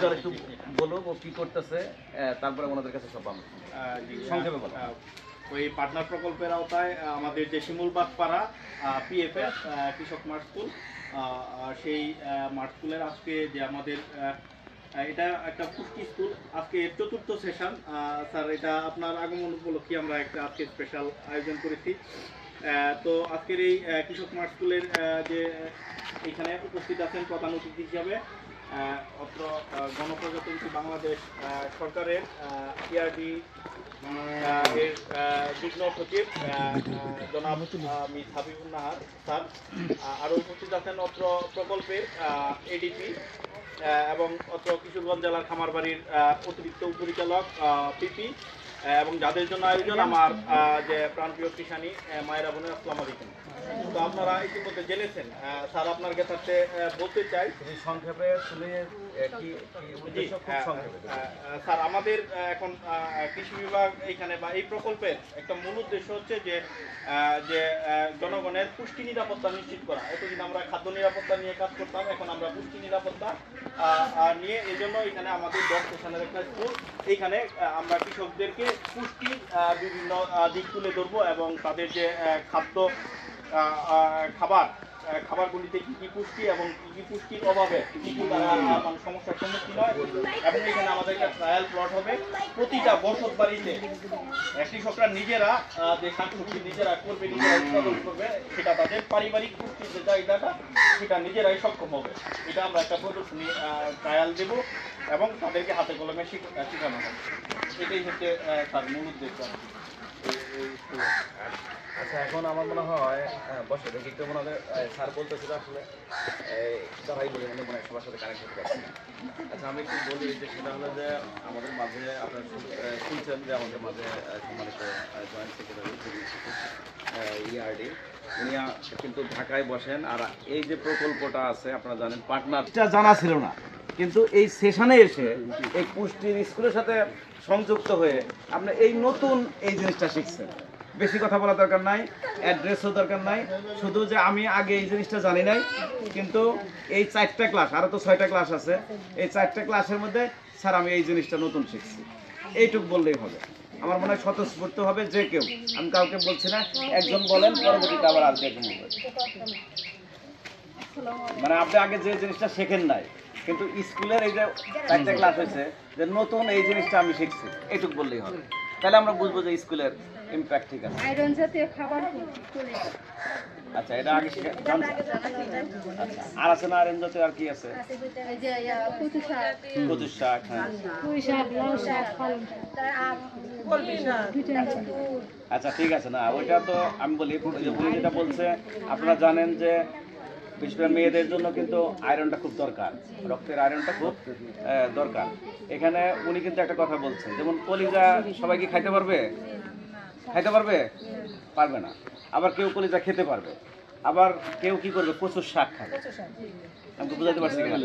উজ্জ্বল একটু বলো ও কি করতেছে, তারপরে ওনাদের কাছে সব আমরা সংক্ষেপে বলো। ওই পার্টনার প্রকল্পের আওতায় আমাদের যে শিমুলবাগ পাড়া পিএফএস কৃষক মাঠ স্কুল, সেই মাঠ স্কুলের আজকে যে আমাদের এটা একটা পুষ্টি স্কুল, আজকে ৪র্থ সেশন। স্যার, এটা আপনার আগমন উপলক্ষে আমরা একটা আজকে স্পেশাল আয়োজন করেছি। তো আজকের এই কৃষক মাঠ স্কুলের যে এখানে উপস্থিত আছেন প্রধান অতিথি হিসাবে অত্র গণপ্রজাতন্ত্রী বাংলাদেশ সরকারের টিআরডি এর যুগ্ম সচিব জনাব মিস হাবিবুন নাহার স্যার, আরও উপস্থিত আছেন অত্র প্রকল্পের এডিপি এবং অত্র কিশোরগঞ্জ জেলার খামারবাড়ির অতিরিক্ত উপপরিচালক পিপি, এবং যাদের জন্য আয়োজন আমার যে প্রাণপ্রিয় কৃষাণী মায়েরা বোনের, আসসালামু আলাইকুম। তো আপনারা ইতিমধ্যে জেনেছেন, স্যার আপনার কাছে বলতে চাই সংক্ষেপে স্যার, আমাদের এখন কৃষি বিভাগ এইখানে বা এই প্রকল্পের একটা মূল উদ্দেশ্য হচ্ছে যে জনগণের পুষ্টি নিরাপত্তা নিশ্চিত করা। এতদিন আমরা খাদ্য নিরাপত্তা নিয়ে কাজ করতাম, এখন আমরা পুষ্টি নিরাপত্তা নিয়ে, এই জন্য এখানে আমাদের 10 সেশনের একটা স্কুল, এইখানে আমরা কৃষকদেরকে পুষ্টির বিভিন্ন দিক তুলে ধরবো এবং তাদের যে খাবারগুলিতে কী কী পুষ্টি এবং কী কী পুষ্টির অভাবে কী কী তারা সমস্যার সম্মুখীন হয়, এবং এখানে আমাদের একটা ট্রায়াল প্লট হবে। প্রতিটা বসত বাড়িতে কৃষকরা নিজেরা যে শাকসবজি নিজেরা করবে, নিজেরা উৎপাদন করবে, সেটা তাদের পারিবারিক পুষ্টির যে চাহিদাটা সেটা নিজেরাই সক্ষম হবে। এটা আমরা একটা প্রদর্শনী ট্রায়াল দেব এবং তাদেরকে হাতে কলমে শেখানো হবে। এটাই হচ্ছে তার মূল উদ্দেশ্য। আচ্ছা, এখন আমার মনে হয় বসে দেখি একটু মনে হয় স্যার বলতেছিল আসলে তারাই বলে মনে হয় সবার সাথে কানেক্ট করতে পারছি না। আচ্ছা, আমি একটু বলি যে সেটা হলো যে আমাদের মাঝে আপনার শুনছেন যে আমাদের মাঝে সম্মানিত জয়েন্ট সেক্রেটারি ইআরডি, উনি কিন্তু ঢাকায় বসেন। আর এই যে প্রকল্পটা আছে আপনারা জানেন, পার্টনারটা জানা ছিল না, কিন্তু এই সেশনে এসে এই পুষ্টির স্কুলের সাথে সংযুক্ত হয়ে আপনি এই নতুন এই জিনিসটা শিখছেন। বেশি কথা বলা দরকার নাই, অ্যাড্রেসও দরকার নাই, শুধু যে আমি আগে এই জিনিসটা জানি নাই, কিন্তু এই 4টা ক্লাস, আরও তো 6টা ক্লাস আছে, এই 4টা ক্লাসের মধ্যে স্যার আমি এই জিনিসটা নতুন শিখছি, এইটুকু বললেই হবে। আমার মনে হয় স্বতঃস্ফূর্ত হবে যে কেউ, আমি কাউকে বলছি না, একজন বলেন, পরবর্তীতে আবার আর একজন বলবেন। মানে আপনি আগে যে জিনিসটা শেখেন নাই, কিন্তু স্কুলের এই যে 4টা ক্লাস হয়েছে, যে নতুন এই জিনিসটা আমি শিখছি, এইটুকু বললেই হবে। তাহলে আমরা বুঝবো যে স্কুলের ইমপ্যাক্ট ঠিক আছে। আয়রন জাতীয় খাবার। আচ্ছা, এটা আগে জানছেন? আচ্ছা, আর আছে না আয়রন জাতীয়? আর কি আছে? এই যে কচু শাক, কচু শাক, হ্যাঁ, পুঁই শাক, লাউ শাক, পালং শাক, কলমি শাক। আচ্ছা ঠিক আছে। না ওইটা তো আমি বলি, যে উনি যেটা বলছে, আপনারা জানেন যে বিশেষ করে মেয়েদের জন্য কিন্তু আয়রনটা খুব দরকার, রক্তের আয়রনটা খুব দরকার। এখানে উনি কিন্তু একটা কথা বলছেন, যেমন কলিজা সবাই কি খাইতে পারবে? খাইতে পারবে? পারবে না। আবার কেউ কলিজা খেতে পারবে, আবার কেউ কি করবে, কচুর শাক খাবে। আমি তো বুঝাতে পারছি কিনা?